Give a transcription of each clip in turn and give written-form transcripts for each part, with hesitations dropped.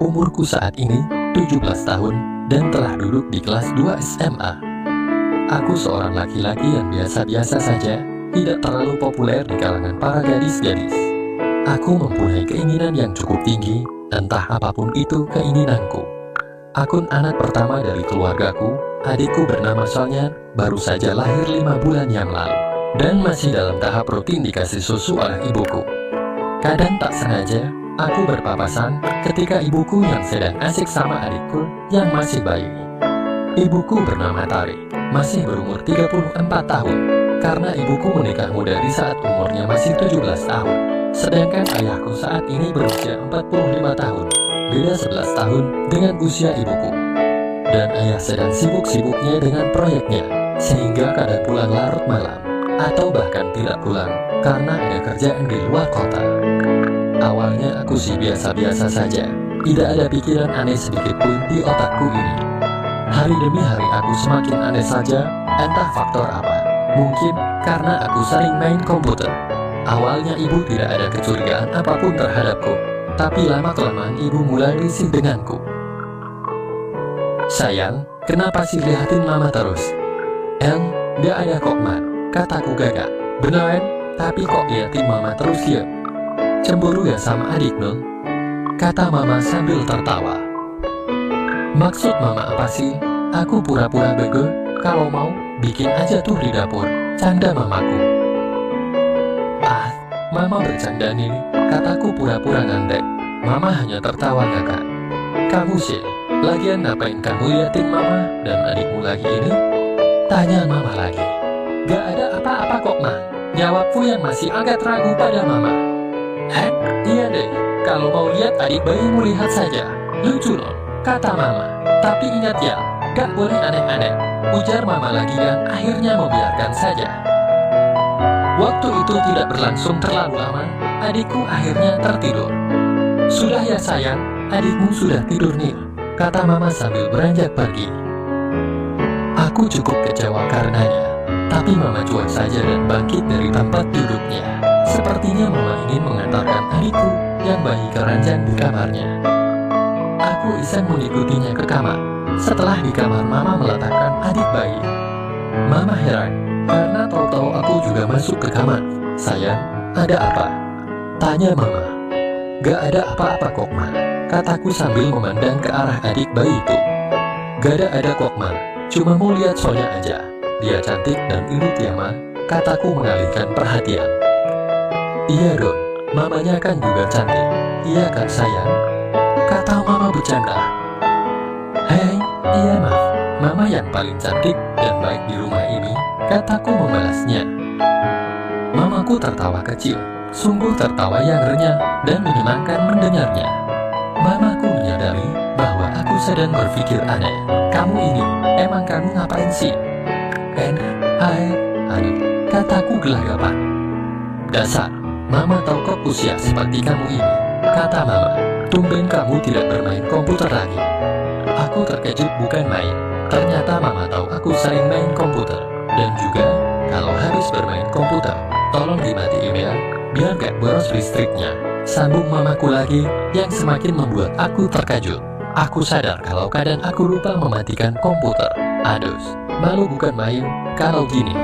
Umurku saat ini 17 tahun dan telah duduk di kelas 2 SMA. Aku seorang laki-laki yang biasa-biasa saja, tidak terlalu populer di kalangan para gadis-gadis. Aku mempunyai keinginan yang cukup tinggi, entah apapun itu keinginanku. Akun anak pertama dari keluargaku, adikku bernama Sonya, baru saja lahir 5 bulan yang lalu, dan masih dalam tahap rutin dikasih susu oleh ibuku. Kadang tak sengaja, aku berpapasan ketika ibuku yang sedang asik sama adikku yang masih bayi. Ibuku bernama Tari, masih berumur 34 tahun, karena ibuku menikah muda di saat umurnya masih 17 tahun. Sedangkan ayahku saat ini berusia 45 tahun, beda 11 tahun dengan usia ibuku. Dan ayah sedang sibuk-sibuknya dengan proyeknya, sehingga kadang pulang larut malam, atau bahkan tidak pulang karena ada kerjaan di luar kota. Awalnya aku sih biasa-biasa saja, tidak ada pikiran aneh sedikit pun di otakku ini. Hari demi hari aku semakin aneh saja, entah faktor apa. Mungkin karena aku sering main komputer. Awalnya ibu tidak ada kecurigaan apapun terhadapku, tapi lama-kelamaan ibu mulai risih denganku. "Sayang, kenapa sih lihatin mama terus?" Gak ada kok, Man," kataku gagap. "Beneran, tapi kok liatin mama terus ya? Cemburu ya sama adik Nul?" kata mama sambil tertawa. "Maksud mama apa sih? Aku pura-pura bego, kalau mau, bikin aja tuh di dapur," canda mamaku. "Ah, mama bercanda nih," kataku pura-pura ngandek. Mama hanya tertawa ngakak. "Kamu sih, lagian ngapain kamu liatin mama dan adikmu lagi ini?" tanya mama lagi. "Gak ada apa-apa kok, Ma," jawabku yang masih agak ragu pada mama. Iya deh, kalau mau lihat adik bayimu lihat saja, lucu loh," kata mama. "Tapi ingat ya, gak boleh aneh-aneh," ujar mama lagi dan akhirnya membiarkan saja. Waktu itu tidak berlangsung terlalu lama, adikku akhirnya tertidur. "Sudah ya sayang, adikmu sudah tidur nih," kata mama sambil beranjak pergi. Aku cukup kecewa karenanya, tapi mama cuek saja dan bangkit dari tempat duduknya. Sepertinya mama ingin mengantarkan adikku yang bayi keranjang di kamarnya. Aku iseng mengikutinya ke kamar. Setelah di kamar mama meletakkan adik bayi. Mama heran, karena tahu-tahu aku juga masuk ke kamar. "Sayang, ada apa?" tanya mama. "Gak ada apa-apa kok, Ma," kataku sambil memandang ke arah adik bayi itu. "Gak ada kok, Ma, cuma mau lihat Sonya aja. Dia cantik dan imut ya, Ma," kataku mengalihkan perhatian. "Iya dong, mamanya kan juga cantik. Iya kan sayang?" kata mama bercanda. "Hei, iya Ma, mama yang paling cantik dan baik di rumah ini," kataku membalasnya. Mamaku tertawa kecil, sungguh tertawa yang renyah dan menyenangkan mendengarnya. Mamaku menyadari bahwa aku sedang berpikir aneh. "Kamu ini, emang kamu ngapain sih?" Hai, kataku gelagapan. "Dasar, mama tahu kok usia seperti kamu ini," kata mama. "Tumben kamu tidak bermain komputer lagi." Aku terkejut bukan main. Ternyata mama tahu aku sering main komputer. Dan juga, kalau habis bermain komputer, tolong dimatiin ya, biar gak boros listriknya, sambung mamaku lagi, yang semakin membuat aku terkejut. Aku sadar kalau kadang aku lupa mematikan komputer. Aduh, malu bukan main kalau gini.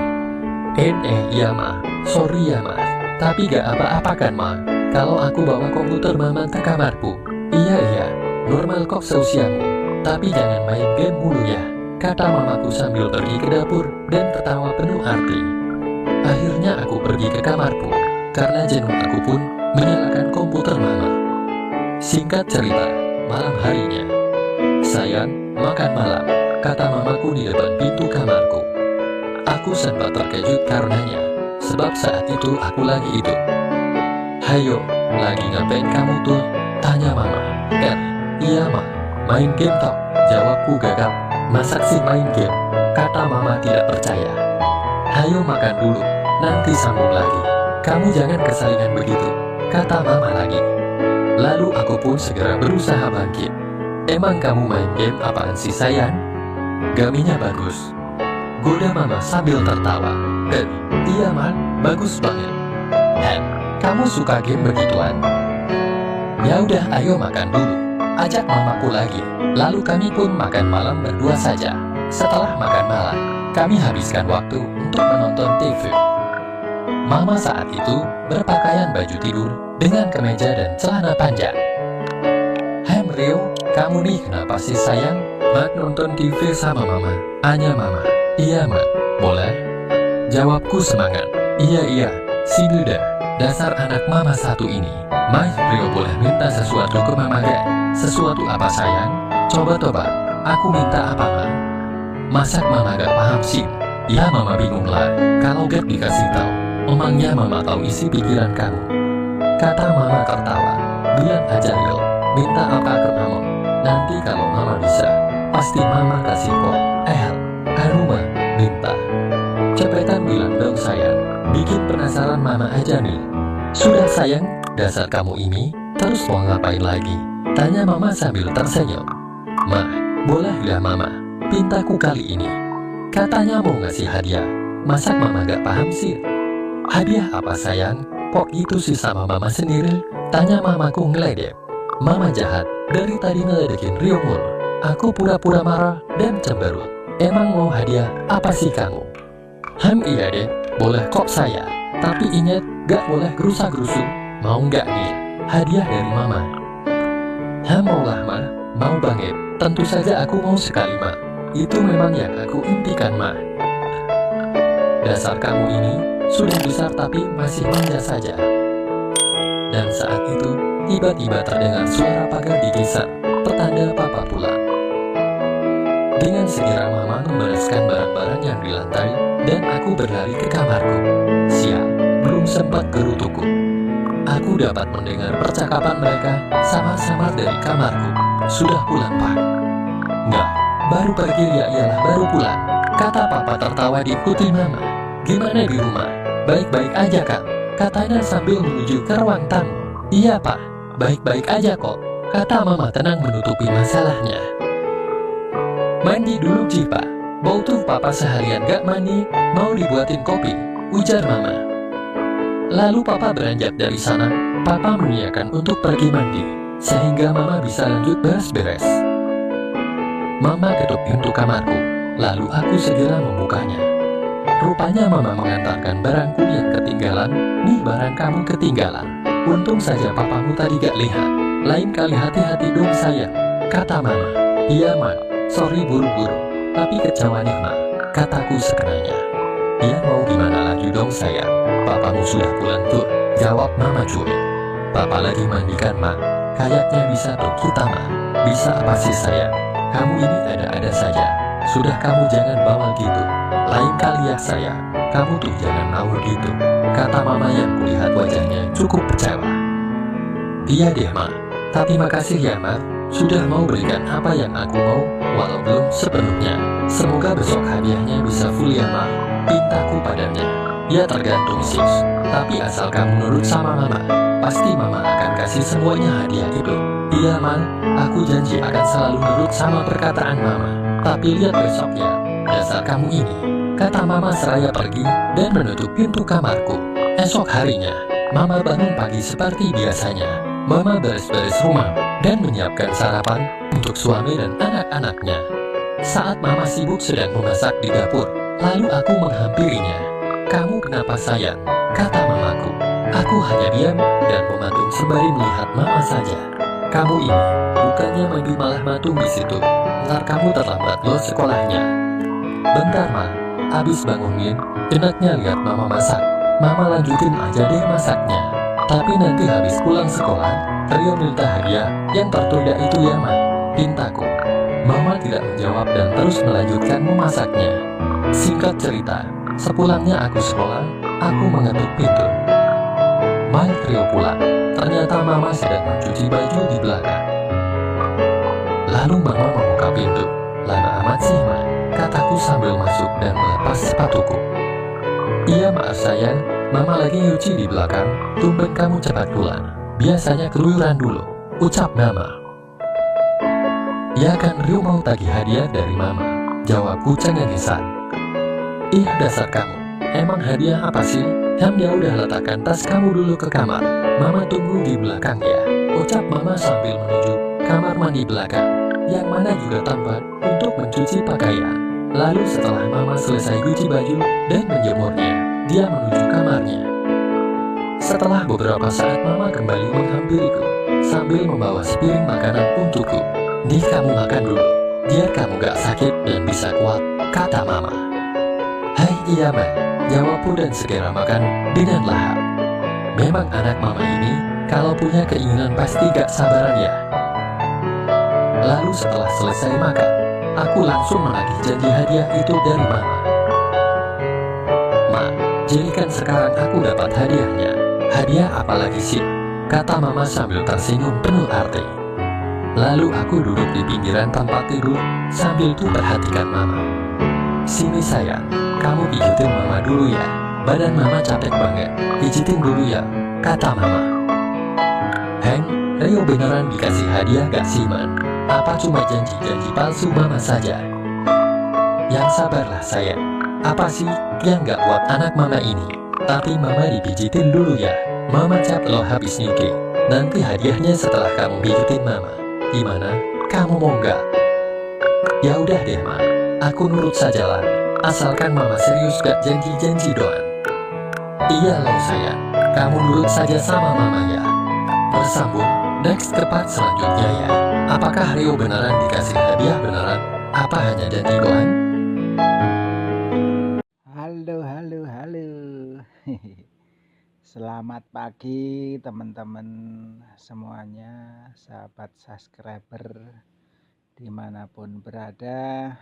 Iya Ma, sorry ya Ma, tapi gak apa-apa kan Ma, kalau aku bawa komputer mama ke kamarku. Iya, normal kok seusiamu, tapi jangan main game mulu ya, kata mamaku sambil pergi ke dapur dan tertawa penuh arti. Akhirnya aku pergi ke kamarku, karena jenuh aku pun menyalakan komputer mama. Singkat cerita, malam harinya, "Sayang, makan malam," kata mamaku di depan pintu kamarku. Aku sempat terkejut karenanya, sebab saat itu aku lagi itu. "Hayo, lagi ngapain kamu tuh?" tanya mama. Iya Ma, main game toh," jawabku gagap. "Masak sih main game," kata mama tidak percaya. "Hayo makan dulu, nanti sambung lagi. Kamu jangan keseringan begitu," kata mama lagi. Lalu aku pun segera berusaha bangkit. "Emang kamu main game apaan sih sayang?" "Gaminya bagus," goda mama sambil tertawa. Iya Man, bagus banget." "Kamu suka game begituan?" "Ya udah, ayo makan dulu," ajak mamaku lagi. Lalu kami pun makan malam berdua saja. Setelah makan malam, kami habiskan waktu untuk menonton TV. Mama saat itu berpakaian baju tidur dengan kemeja dan celana panjang. Rio, kamu nih kenapa sih sayang? Mak nonton TV sama mama. Anya mama. Iya mak, boleh? Jawabku semangat. Iya, si Duda. Dasar anak mama satu ini. Mak, Rio boleh minta sesuatu ke mama gak? Sesuatu apa sayang? Coba tebak, aku minta apa mak? Masak mama gak paham sih? Ya mama bingung lah, kalau gak dikasih tahu. Emangnya mama tahu isi pikiran kamu? Kata mama tertawa. Bilang aja Rio, minta apa ke mama? Nanti kalau mama bisa, pasti mama kasih kok. Mah, minta. Cepetan bilang dong sayang, bikin penasaran mama aja nih. Sudah sayang, dasar kamu ini, terus mau ngapain lagi? Tanya mama sambil tersenyum. Mah, boleh gak mama, pintaku kali ini? Katanya mau ngasih hadiah, masak mama gak paham sih? Hadiah apa sayang? Kok gitu sih sama mama sendiri? Tanya mamaku ngeledek. Mama jahat, dari tadi ngeledekin Rio mulu. Aku pura-pura marah dan cemberut. Emang mau hadiah apa sih kamu? Iya deh, boleh kok saya. Tapi ingat, gak boleh gerusa-gerusu. Mau gak nih? Hadiah dari mama. Maulah ma, mau banget. Tentu saja aku mau sekali ma. Itu memang yang aku impikan ma. Dasar kamu ini, sudah besar tapi masih manja saja. Dan saat itu, tiba-tiba terdengar suara pagar digeser, petanda papa pulang. Dengan segera mama membereskan barang-barang yang di lantai, dan aku berlari ke kamarku. Sial, belum sempat gerutuku. Aku dapat mendengar percakapan mereka samar-samar dari kamarku. Sudah pulang pak? Enggak, baru pergi ya iyalah baru pulang. Kata papa tertawa diikuti mama. Gimana di rumah? Baik-baik aja kan? Katanya sambil menuju ke ruang tamu. Iya pak, baik-baik aja kok. Kata mama tenang menutupi masalahnya. Mandi dulu Cipa, bau tuh papa seharian gak mandi, mau dibuatin kopi, ujar mama. Lalu papa beranjak dari sana, papa mengiyakan untuk pergi mandi, sehingga mama bisa lanjut beres-beres. Mama ketuk pintu kamarku, lalu aku segera membukanya. Rupanya mama mengantarkan barangku yang ketinggalan. Nih barang kamu ketinggalan. Untung saja papamu tadi gak lihat. Lain kali hati-hati dong sayang, kata mama. Iya mak, sorry buru-buru, tapi kecewa nih mak, kataku sekenanya. Ya mau gimana lagi dong sayang, papamu sudah pulang tuh, jawab mama cuy. Papa lagi mandikan mak, kayaknya bisa tuh kita mak. Bisa apa sih sayang, kamu ini ada-ada saja. Sudah kamu jangan bawel gitu. Lain kali ya sayang, kamu tuh jangan ngawur gitu, kata mama yang kulihat wajahnya cukup kecewa. Iya deh mak, tapi makasih ya mak, sudah mau berikan apa yang aku mau, walau belum sepenuhnya. Semoga besok hadiahnya bisa full ya mak, pintaku padanya. Ya tergantung sis, tapi asal kamu nurut sama mama, pasti mama akan kasih semuanya hadiah itu. Iya man, aku janji akan selalu nurut sama perkataan mama. Tapi lihat besok ya, dasar kamu ini, kata mama seraya pergi dan menutup pintu kamarku. Esok harinya, mama bangun pagi seperti biasanya. Mama beres-beres rumah dan menyiapkan sarapan untuk suami dan anak-anaknya. Saat mama sibuk sedang memasak di dapur, lalu aku menghampirinya. Kamu kenapa sayang? Kata mamaku. Aku hanya diam dan mematung sembari melihat mama saja. Kamu ini, bukannya mandi malah matung di situ. Ntar kamu terlambat loh sekolahnya. Bentar ma, habis bangunin, enaknya lihat mama masak. Mama lanjutin aja deh masaknya. Tapi nanti habis pulang sekolah, Rio minta hadiah yang tertunda itu ya ma, pintaku. Mama tidak menjawab dan terus melanjutkan memasaknya. Singkat cerita, sepulangnya aku sekolah, aku mengetuk pintu. Main Rio pulang, ternyata mama sedang mencuci baju di belakang. Lalu mama membuka pintu. Lama amat sih ma, kataku sambil masuk dan melepas sepatuku. Iya maaf sayang, mama lagi nyuci di belakang, tumben kamu cepat pulang. Biasanya keluyuran dulu, ucap mama. Ya kan Rio mau tagih hadiah dari mama, jawabku cengengesan. Ih dasar kamu, emang hadiah apa sih? Ya udah letakkan tas kamu dulu ke kamar, mama tunggu di belakang ya, ucap mama sambil menuju kamar mandi belakang, yang mana juga tempat untuk mencuci pakaian. Lalu setelah mama selesai cuci baju dan menjemurnya, dia menuju kamarnya. Setelah beberapa saat mama kembali menghampiriku sambil membawa sepiring makanan untukku. "Nih, kamu makan dulu, biar kamu gak sakit dan bisa kuat," kata mama. "Hai, iya Ma," jawabku dan segera makan dengan lahap. Memang anak mama ini kalau punya keinginan pasti gak sabaran ya. Lalu setelah selesai makan, aku langsung menagih janji hadiah itu dari mama. "Ma, jadi kan sekarang aku dapat hadiahnya. Hadiah apa lagi sih?" kata mama sambil tersenyum penuh arti. Lalu aku duduk di pinggiran tempat tidur sambil tuh perhatikan mama. "Sini sayang, kamu pijitin mama dulu ya. Badan mama capek banget, pijitin dulu ya," kata mama. "Heng, Rio beneran dikasih hadiah gak sih Man? Apa cuma janji-janji palsu mama saja?" "Yang sabarlah sayang, apa sih yang gak buat anak mama ini? Tapi mama dipijitin dulu ya. Mama cap lo habis nyuki. Nanti hadiahnya setelah kamu pijitin mama. Gimana? Kamu mau gak?" "Ya udah deh Ma, aku nurut sajalah. Asalkan mama serius gak janji-janji doang." "Iya loh sayang, kamu nurut saja sama mama ya." Bersambung next ke part selanjutnya ya. Apakah Rio beneran dikasih hadiah beneran? Apa hanya janji doang? Halo. Selamat pagi teman-teman semuanya, sahabat subscriber dimanapun berada.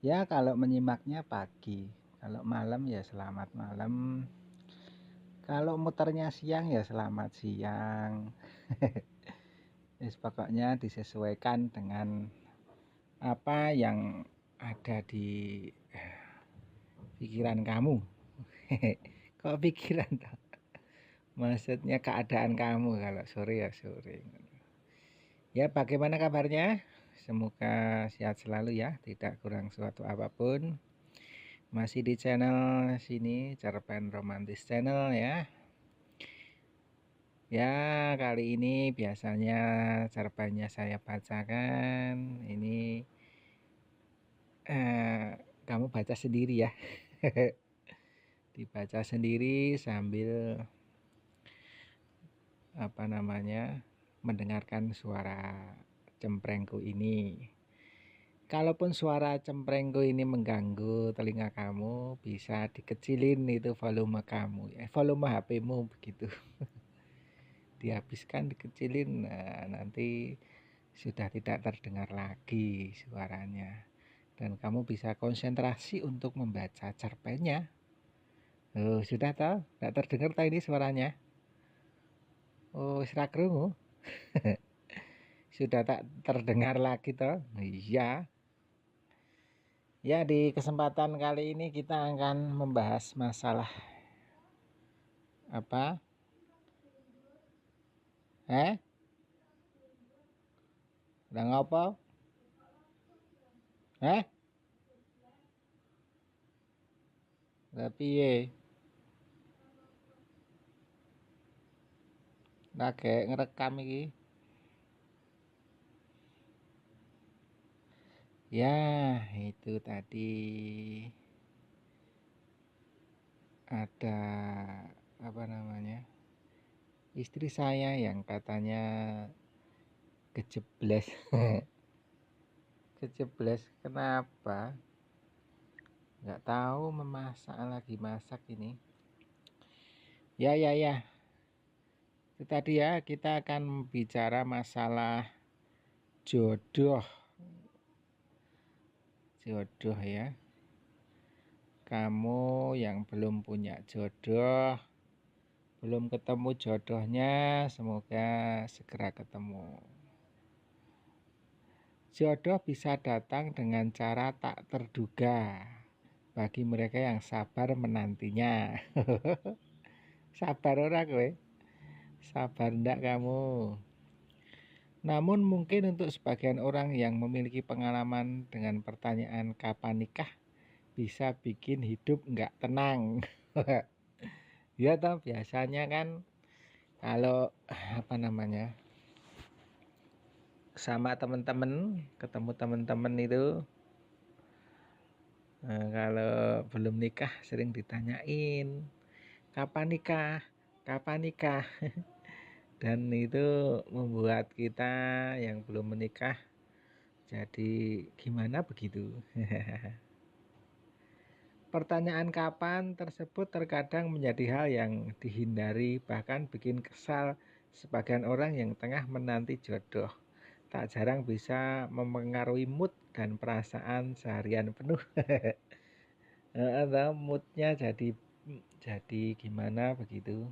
Ya, kalau menyimaknya pagi, kalau malam ya selamat malam, kalau muternya siang ya selamat siang. Pokoknya disesuaikan dengan apa yang ada di pikiran kamu. Kok pikiran toh? Maksudnya keadaan kamu, kalau sore ya sore. Ya, bagaimana kabarnya? Semoga sehat selalu ya, tidak kurang suatu apapun. Masih di channel sini, Cerpen Romantis Channel ya. Ya, kali ini biasanya cerpennya saya bacakan. Ini kamu baca sendiri ya. Dibaca sendiri sambil mendengarkan suara cemprengku ini. Kalaupun suara cemprengku ini mengganggu telinga kamu, bisa dikecilin itu volume kamu ya, volume HP-mu begitu. Dihabiskan, dikecilin, nah, nanti sudah tidak terdengar lagi suaranya. Dan kamu bisa konsentrasi untuk membaca cerpennya. Oh, sudah tahu? Tidak terdengar tahu ini suaranya? Oh, serak krungu. Sudah tak terdengar lagi toh? Iya. Ya, di kesempatan kali ini kita akan membahas masalah apa? Udah ngopo? Tapi ye, lagi ngerekam iki. Ya, itu tadi ada istri saya yang katanya kejebles. Kejebles kenapa? Nggak tahu, lagi masak ini. Ya. Itu tadi ya, kita akan bicara masalah jodoh ya. Kamu yang belum punya jodoh, belum ketemu jodohnya, semoga segera ketemu. Jodoh bisa datang dengan cara tak terduga bagi mereka yang sabar menantinya. Sabar ora kowe? Sabar ndak kamu? Namun mungkin untuk sebagian orang yang memiliki pengalaman dengan pertanyaan kapan nikah, bisa bikin hidup nggak tenang. Ya toh, biasanya kan kalau sama teman-teman, ketemu teman-teman itu, kalau belum nikah sering ditanyain, kapan nikah, kapan nikah. Dan itu membuat kita yang belum menikah jadi gimana begitu. Pertanyaan kapan tersebut terkadang menjadi hal yang dihindari, bahkan bikin kesal sebagian orang yang tengah menanti jodoh. Tak jarang bisa mempengaruhi mood dan perasaan seharian penuh. Atau moodnya jadi gimana begitu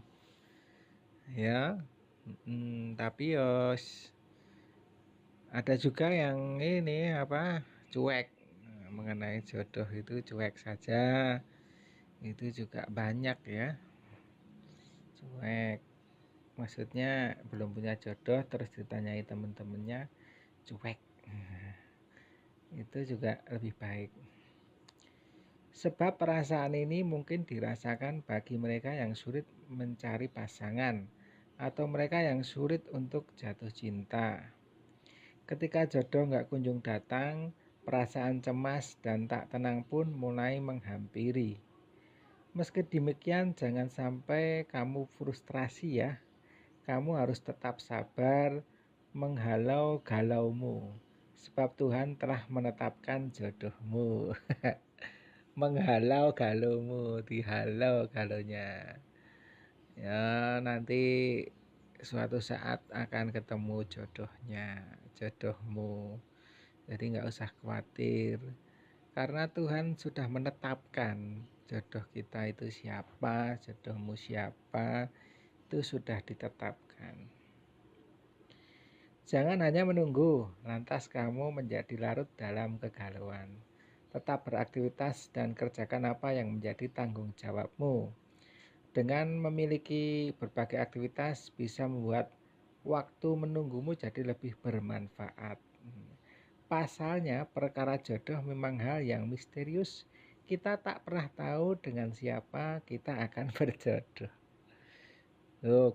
ya. Tapi ada juga yang ini apa, cuek. Mengenai jodoh itu cuek saja, itu juga banyak ya. Cuek maksudnya belum punya jodoh terus ditanyai temen-temennya cuek. Itu juga lebih baik, sebab perasaan ini mungkin dirasakan bagi mereka yang sulit mencari pasangan atau mereka yang sulit untuk jatuh cinta. Ketika jodoh nggak kunjung datang, perasaan cemas dan tak tenang pun mulai menghampiri. Meski demikian, jangan sampai kamu frustrasi ya. Kamu harus tetap sabar menghalau galaumu, sebab Tuhan telah menetapkan jodohmu. Menghalau galaumu, dihalau galaunya. Ya, nanti suatu saat akan ketemu jodohnya, jodohmu. Jadi nggak usah khawatir, karena Tuhan sudah menetapkan jodoh kita itu siapa, jodohmu siapa, itu sudah ditetapkan. Jangan hanya menunggu, lantas kamu menjadi larut dalam kegalauan. Tetap beraktivitas dan kerjakan apa yang menjadi tanggung jawabmu. Dengan memiliki berbagai aktivitas bisa membuat waktu menunggumu jadi lebih bermanfaat. Pasalnya, perkara jodoh memang hal yang misterius. Kita tak pernah tahu dengan siapa kita akan berjodoh.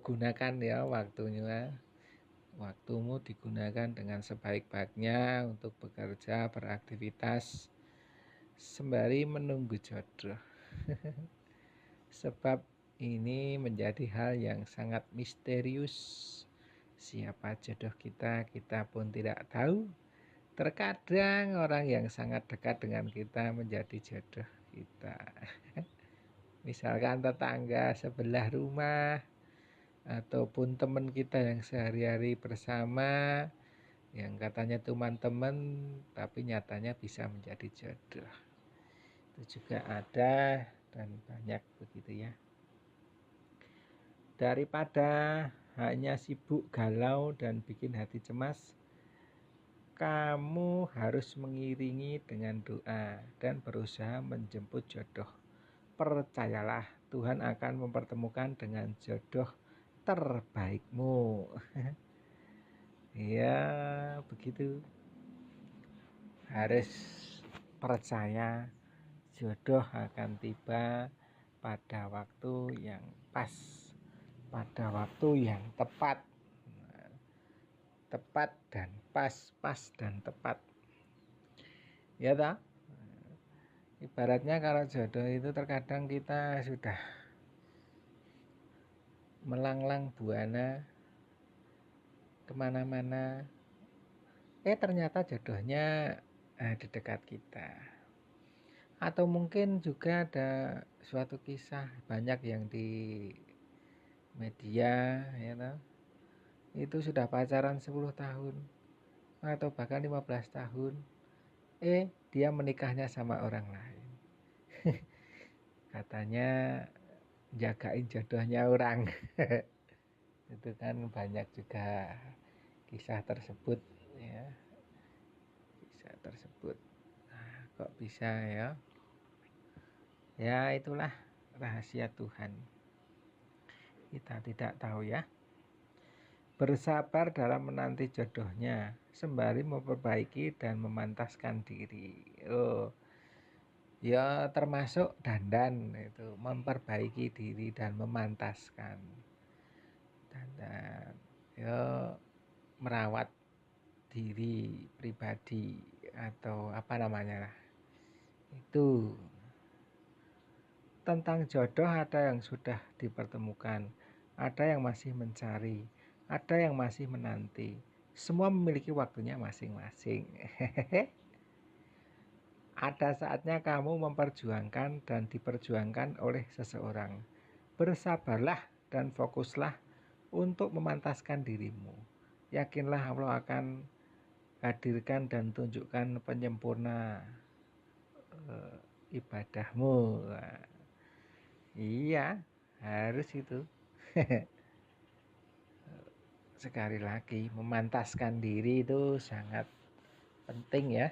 Gunakan ya waktunya. Waktumu digunakan dengan sebaik-baiknya untuk bekerja, beraktivitas, sembari menunggu jodoh. Sebab ini menjadi hal yang sangat misterius. Siapa jodoh kita, kita pun tidak tahu. Terkadang orang yang sangat dekat dengan kita menjadi jodoh kita. Misalkan tetangga sebelah rumah, ataupun teman kita yang sehari-hari bersama, yang katanya teman-teman tapi nyatanya bisa menjadi jodoh. Itu juga ada dan banyak begitu ya. Daripada hanya sibuk galau dan bikin hati cemas, kamu harus mengiringi dengan doa dan berusaha menjemput jodoh. Percayalah, Tuhan akan mempertemukan dengan jodoh terbaikmu. Ya, begitu. Harus percaya jodoh akan tiba pada waktu yang pas, pada waktu yang tepat. Tepat dan pas, pas dan tepat. Ya tak? Ibaratnya kalau jodoh itu terkadang kita sudah melanglang buana kemana-mana, ternyata jodohnya di dekat kita. Atau mungkin juga ada suatu kisah banyak yang di media ya toh, itu sudah pacaran 10 tahun atau bahkan 15 tahun, dia menikahnya sama orang lain. Katanya jagain jodohnya orang. Itu kan banyak juga kisah tersebut ya, kisah tersebut. Kok bisa ya? Ya itulah rahasia Tuhan. Kita tidak tahu ya. Bersabar dalam menanti jodohnya, sembari memperbaiki dan memantaskan diri. Ya termasuk dandan itu, memperbaiki diri dan memantaskan. Dandan. Ya merawat diri pribadi atau apa namanya lah. Itu tentang jodoh, ada yang sudah dipertemukan, ada yang masih mencari, ada yang masih menanti. Semua memiliki waktunya masing-masing. Ada saatnya kamu memperjuangkan dan diperjuangkan oleh seseorang. Bersabarlah dan fokuslah untuk memantaskan dirimu. Yakinlah Allah akan hadirkan dan tunjukkan penyempurna ibadahmu. Iya, harus itu. Sekali lagi, memantaskan diri itu sangat penting ya.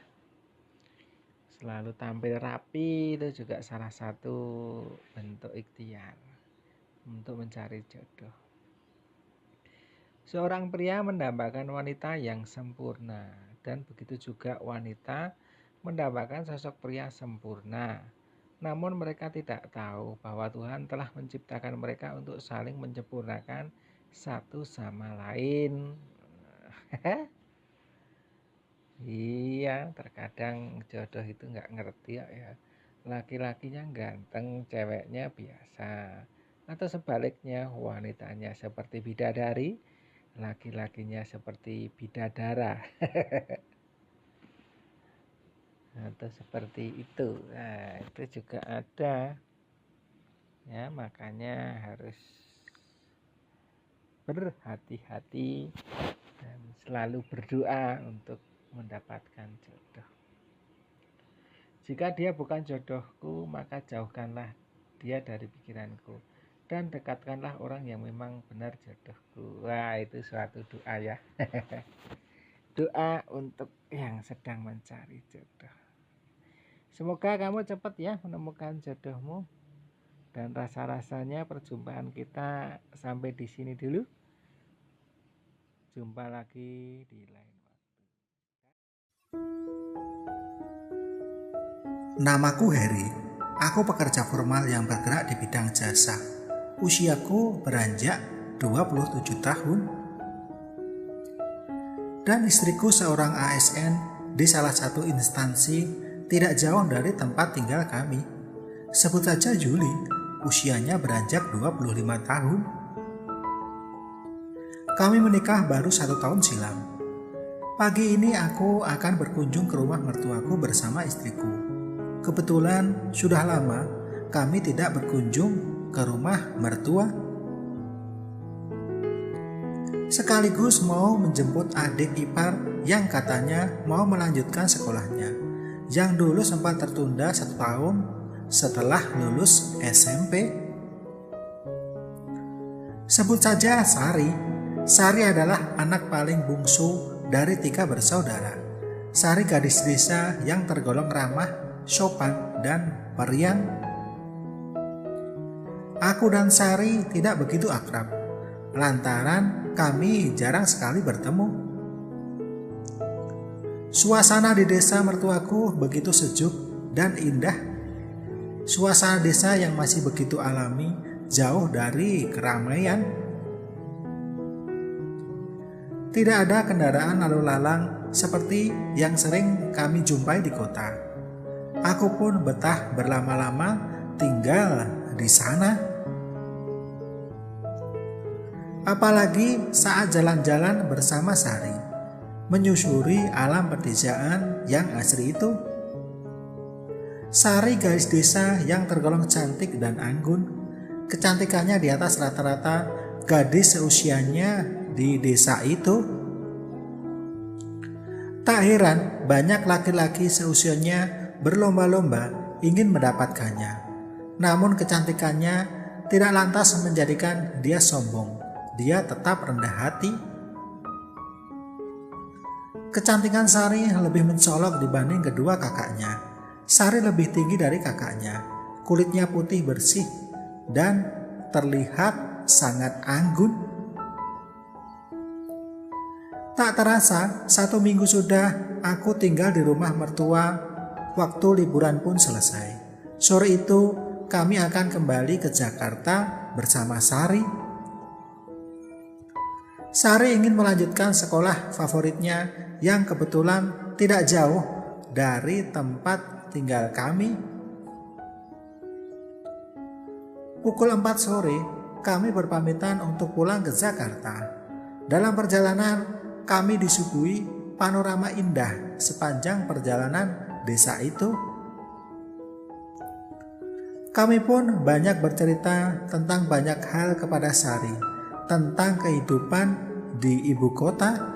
Selalu tampil rapi itu juga salah satu bentuk ikhtiar untuk mencari jodoh. Seorang pria mendambakan wanita yang sempurna, dan begitu juga wanita mendambakan sosok pria sempurna. Namun mereka tidak tahu bahwa Tuhan telah menciptakan mereka untuk saling menyempurnakan satu sama lain. Iya, terkadang jodoh itu nggak ngerti ya. Laki-lakinya ganteng, ceweknya biasa. Atau sebaliknya, wanitanya seperti bidadari, laki-lakinya seperti bidadara. Atau seperti itu. Nah, itu juga ada. Ya, makanya harus berhati-hati dan selalu berdoa untuk mendapatkan jodoh. Jika dia bukan jodohku, maka jauhkanlah dia dari pikiranku dan dekatkanlah orang yang memang benar jodohku. Wah, itu suatu doa ya. Doa untuk yang sedang mencari jodoh. Semoga kamu cepat ya menemukan jodohmu. Dan rasa-rasanya perjumpaan kita sampai di sini dulu. Jumpa lagi di lain waktu. Namaku Heri. Aku pekerja formal yang bergerak di bidang jasa. Usiaku beranjak 27 tahun. Dan istriku seorang ASN di salah satu instansi tidak jauh dari tempat tinggal kami. Sebut saja Juli, usianya beranjak 25 tahun. Kami menikah baru 1 tahun silam. Pagi ini aku akan berkunjung ke rumah mertuaku bersama istriku. Kebetulan sudah lama kami tidak berkunjung ke rumah mertua. Sekaligus mau menjemput adik ipar yang katanya mau melanjutkan sekolahnya, yang dulu sempat tertunda 1 tahun setelah lulus SMP. Sebut saja Sari. Sari adalah anak paling bungsu dari 3 bersaudara. Sari gadis desa yang tergolong ramah, sopan, dan periang. Aku dan Sari tidak begitu akrab, lantaran kami jarang sekali bertemu. Suasana di desa mertuaku begitu sejuk dan indah. Suasana desa yang masih begitu alami, jauh dari keramaian. Tidak ada kendaraan lalu lalang seperti yang sering kami jumpai di kota. Aku pun betah berlama-lama tinggal di sana. Apalagi saat jalan-jalan bersama Sari, menyusuri alam pedesaan yang asri itu. Sari gadis desa yang tergolong cantik dan anggun. Kecantikannya di atas rata-rata gadis seusianya di desa itu. Tak heran banyak laki-laki seusianya berlomba-lomba ingin mendapatkannya. Namun kecantikannya tidak lantas menjadikan dia sombong. Dia tetap rendah hati. Kecantikan Sari lebih mencolok dibanding kedua kakaknya. Sari lebih tinggi dari kakaknya. Kulitnya putih bersih dan terlihat sangat anggun. Tak terasa 1 minggu sudah aku tinggal di rumah mertua. Waktu liburan pun selesai. Sore itu kami akan kembali ke Jakarta bersama Sari. Sari ingin melanjutkan sekolah favoritnya yang kebetulan tidak jauh dari tempat tinggal kami. Pukul 4 sore, kami berpamitan untuk pulang ke Jakarta. Dalam perjalanan, kami disuguhi panorama indah sepanjang perjalanan desa itu. Kami pun banyak bercerita tentang banyak hal kepada Sari, tentang kehidupan di ibu kota.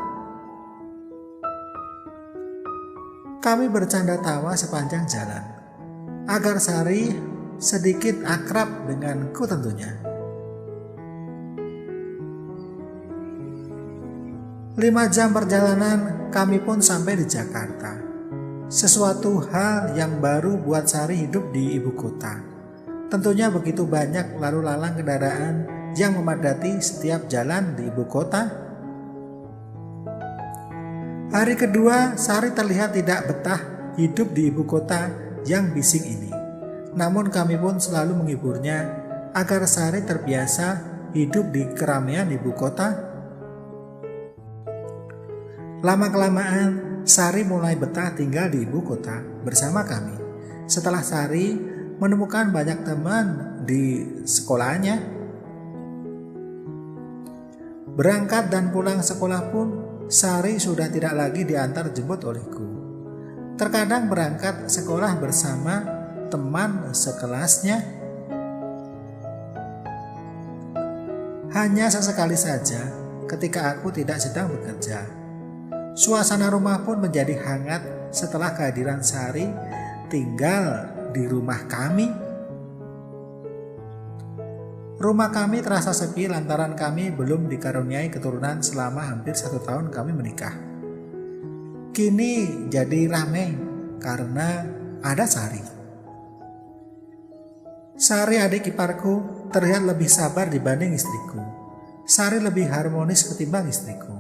Kami bercanda tawa sepanjang jalan, agar Sari sedikit akrab denganku tentunya. 5 jam perjalanan kami pun sampai di Jakarta. Sesuatu hal yang baru buat Sari hidup di ibu kota. Tentunya begitu banyak lalu lalang kendaraan yang memadati setiap jalan di ibu kota. Hari kedua, Sari terlihat tidak betah hidup di ibu kota yang bising ini. Namun kami pun selalu menghiburnya agar Sari terbiasa hidup di keramaian ibu kota. Lama-kelamaan, Sari mulai betah tinggal di ibu kota bersama kami. Setelah Sari menemukan banyak teman di sekolahnya, berangkat dan pulang sekolah pun, Sari sudah tidak lagi diantar jemput olehku. Terkadang berangkat sekolah bersama teman sekelasnya. Hanya sesekali saja ketika aku tidak sedang bekerja. Suasana rumah pun menjadi hangat setelah kehadiran Sari tinggal di rumah kami. Rumah kami terasa sepi lantaran kami belum dikaruniai keturunan selama hampir 1 tahun kami menikah. Kini jadi ramai karena ada Sari. Sari adik iparku terlihat lebih sabar dibanding istriku. Sari lebih harmonis ketimbang istriku.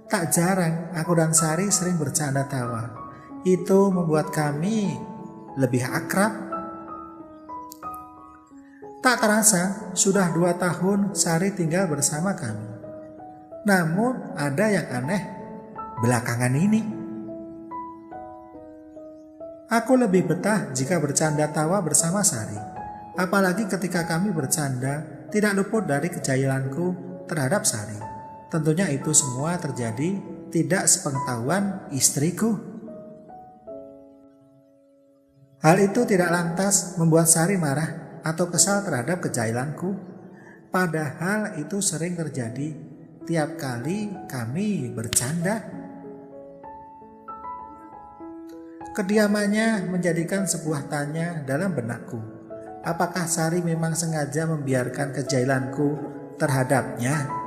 Tak jarang aku dan Sari sering bercanda tawa. Itu membuat kami lebih akrab. Tak terasa, sudah 2 tahun Sari tinggal bersama kami. Namun ada yang aneh belakangan ini. Aku lebih betah jika bercanda tawa bersama Sari. Apalagi ketika kami bercanda tidak luput dari kejailanku terhadap Sari. Tentunya itu semua terjadi tidak sepengetahuan istriku. Hal itu tidak lantas membuat Sari marah atau kesal terhadap kejailanku. Padahal itu sering terjadi tiap kali kami bercanda. Kediamannya menjadikan sebuah tanya dalam benakku. Apakah Sari memang sengaja membiarkan kejailanku terhadapnya?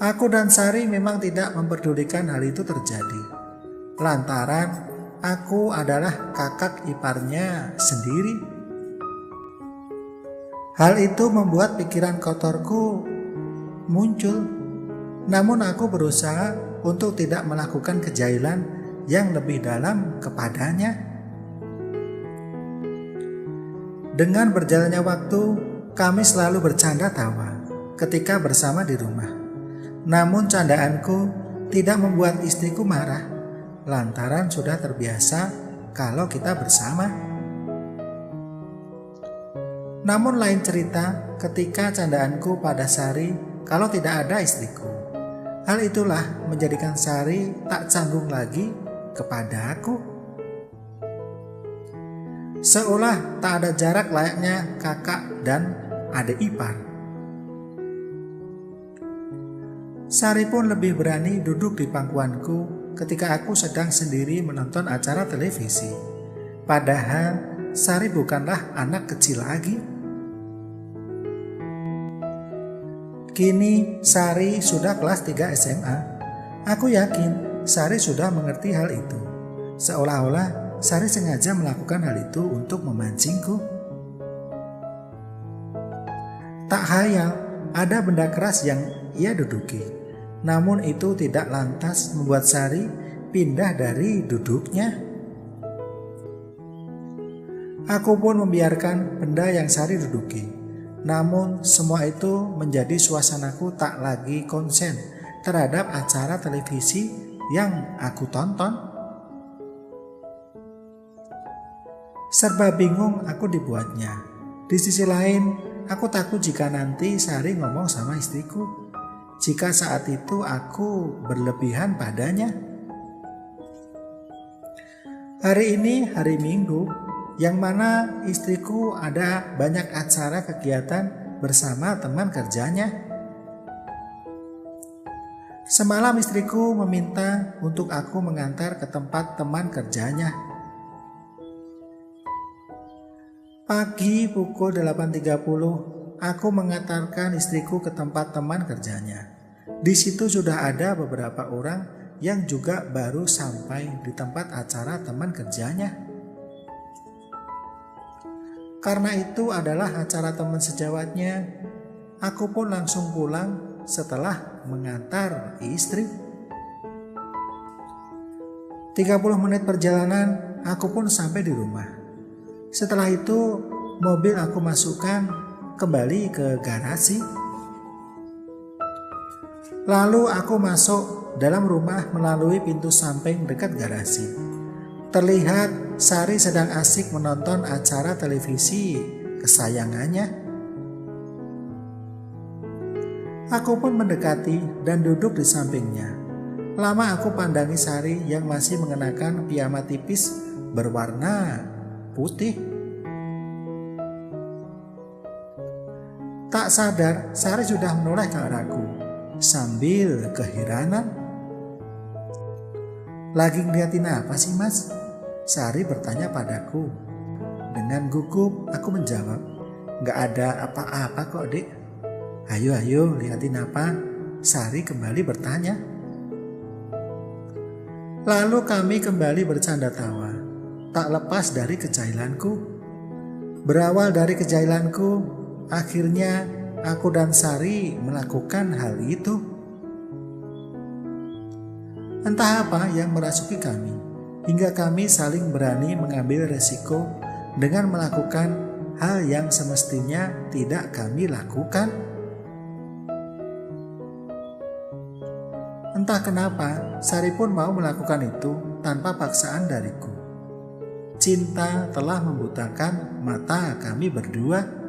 Aku dan Sari memang tidak memperdulikan hal itu terjadi, lantaran aku adalah kakak iparnya sendiri. Hal itu membuat pikiran kotorku muncul. Namun aku berusaha untuk tidak melakukan kejailan yang lebih dalam kepadanya. Dengan berjalannya waktu, kami selalu bercanda tawa ketika bersama di rumah. Namun candaanku tidak membuat istriku marah, lantaran sudah terbiasa kalau kita bersama. Namun lain cerita ketika candaanku pada Sari kalau tidak ada istriku. Hal itulah menjadikan Sari tak canggung lagi kepada aku. Seolah tak ada jarak layaknya kakak dan adik ipar. Sari pun lebih berani duduk di pangkuanku ketika aku sedang sendiri menonton acara televisi. Padahal Sari bukanlah anak kecil lagi. Kini Sari sudah kelas 3 SMA. Aku yakin Sari sudah mengerti hal itu. Seolah-olah Sari sengaja melakukan hal itu untuk memancingku. Tak hayal ada benda keras yang ia duduki. Namun itu tidak lantas membuat Sari pindah dari duduknya. Aku pun membiarkan benda yang Sari duduki. Namun semua itu menjadi suasanaku tak lagi konsen terhadap acara televisi yang aku tonton. Serba bingung aku dibuatnya. Di sisi lain, aku takut jika nanti Sari ngomong sama istriku, jika saat itu aku berlebihan padanya. Hari ini hari Minggu, yang mana istriku ada banyak acara kegiatan bersama teman kerjanya. Semalam istriku meminta untuk aku mengantar ke tempat teman kerjanya. Pagi pukul 8.30, aku mengantarkan istriku ke tempat teman kerjanya. Di situ sudah ada beberapa orang yang juga baru sampai di tempat acara teman kerjanya. Karena itu adalah acara teman sejawatnya, aku pun langsung pulang setelah mengantar istri. 30 menit perjalanan, aku pun sampai di rumah. Setelah itu, mobil aku masukkan kembali ke garasi. Lalu aku masuk dalam rumah melalui pintu samping dekat garasi. Terlihat Sari sedang asik menonton acara televisi kesayangannya. Aku pun mendekati dan duduk di sampingnya. Lama aku pandangi Sari yang masih mengenakan piyama tipis berwarna putih. Tak sadar, Sari sudah menoleh ke arahku sambil keheranan. "Lagi ngeliatin apa sih, Mas?" Sari bertanya padaku. Dengan gugup aku menjawab, "Gak ada apa-apa kok, Dek." Ayo liatin apa?" Sari kembali bertanya. Lalu kami kembali bercanda tawa, tak lepas dari kejailanku. Berawal dari kejailanku, akhirnya aku dan Sari melakukan hal itu. Entah apa yang merasuki kami, hingga kami saling berani mengambil resiko dengan melakukan hal yang semestinya tidak kami lakukan. Entah kenapa, Sari pun mau melakukan itu tanpa paksaan dariku. Cinta telah membutakan mata kami berdua.